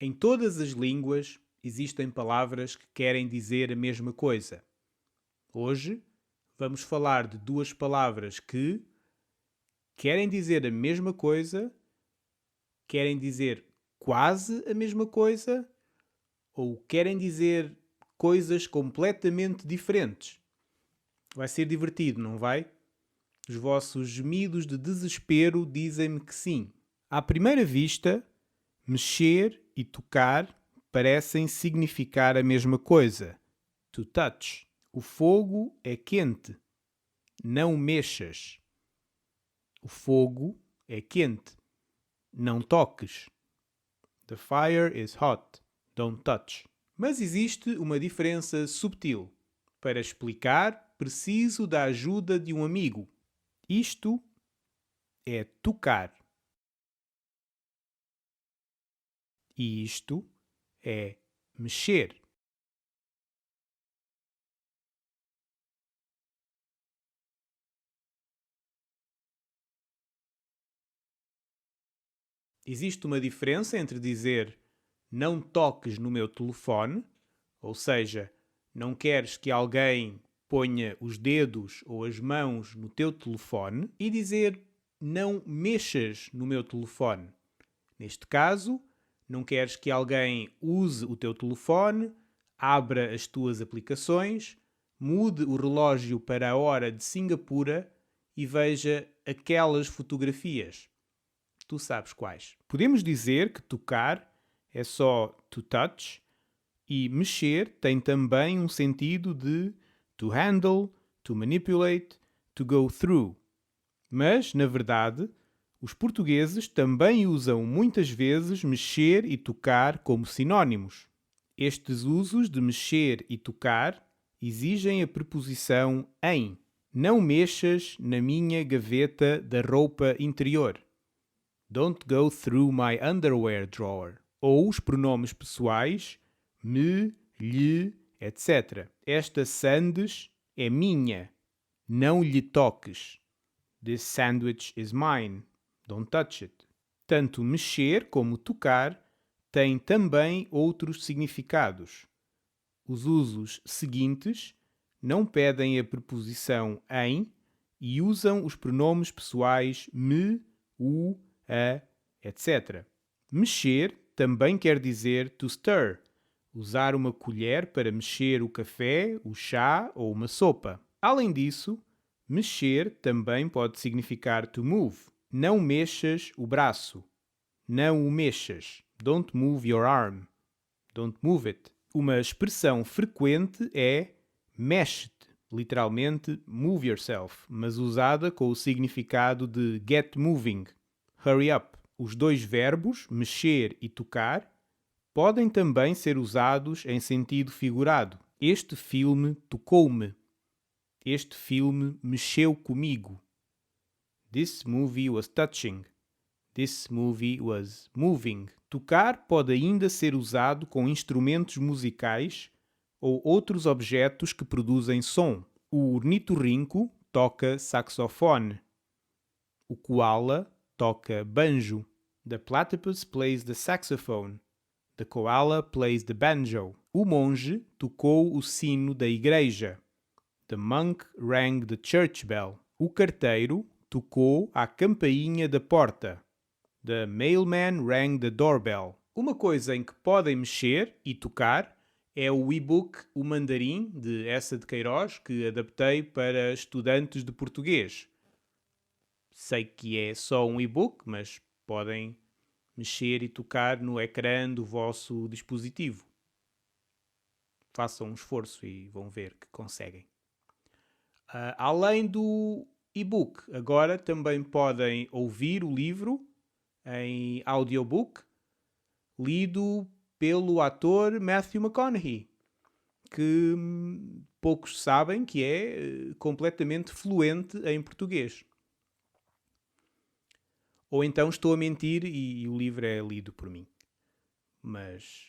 Em todas as línguas existem palavras que querem dizer a mesma coisa. Hoje vamos falar de duas palavras que querem dizer a mesma coisa, querem dizer quase a mesma coisa ou querem dizer coisas completamente diferentes. Vai ser divertido, não vai? Os vossos gemidos de desespero dizem-me que sim. À primeira vista, mexer e tocar parecem significar a mesma coisa. To touch. O fogo é quente. Não mexas. O fogo é quente. Não toques. The fire is hot. Don't touch. Mas existe uma diferença subtil. Para explicar, preciso da ajuda de um amigo. Isto é tocar. E isto é mexer. Existe uma diferença entre dizer não toques no meu telefone, ou seja, não queres que alguém ponha os dedos ou as mãos no teu telefone, e dizer não mexas no meu telefone. Neste caso, não queres que alguém use o teu telefone, abra as tuas aplicações, mude o relógio para a hora de Singapura e veja aquelas fotografias. Tu sabes quais. Podemos dizer que tocar é só to touch e mexer tem também um sentido de to handle, to manipulate, to go through. Mas, na verdade, os portugueses também usam muitas vezes mexer e tocar como sinónimos. Estes usos de mexer e tocar exigem a preposição em. Não mexas na minha gaveta da roupa interior. Don't go through my underwear drawer. Ou os pronomes pessoais me, lhe, etc. Esta sandes é minha. Não lhe toques. This sandwich is mine. Don't touch it. Tanto mexer como tocar têm também outros significados. Os usos seguintes não pedem a preposição em e usam os pronomes pessoais me, o, a, etc. Mexer também quer dizer to stir, usar uma colher para mexer o café, o chá ou uma sopa. Além disso, mexer também pode significar to move. Não mexas o braço. Não o mexas. Don't move your arm. Don't move it. Uma expressão frequente é mexe-te, literalmente move yourself, mas usada com o significado de get moving, hurry up. Os dois verbos, mexer e tocar, podem também ser usados em sentido figurado. Este filme tocou-me. Este filme mexeu comigo. This movie was touching. This movie was moving. Tocar pode ainda ser usado com instrumentos musicais ou outros objetos que produzem som. O ornitorrinco toca saxofone. O koala toca banjo. The platypus plays the saxophone. The koala plays the banjo. O monge tocou o sino da igreja. The monk rang the church bell. O carteiro tocou a campainha da porta. The mailman rang the doorbell. Uma coisa em que podem mexer e tocar é o e-book O Mandarim, de Eça de Queiroz, que adaptei para estudantes de português. Sei que é só um e-book, mas podem mexer e tocar no ecrã do vosso dispositivo. Façam um esforço e vão ver que conseguem. Além do e-book, agora também podem ouvir o livro em audiobook, lido pelo ator Matthew McConaughey, que poucos sabem que é completamente fluente em português. Ou então estou a mentir e o livro é lido por mim. Mas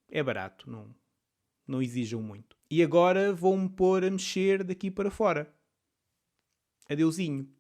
é barato, não exijam muito. E agora vou-me pôr a mexer daqui para fora. Adeusinho.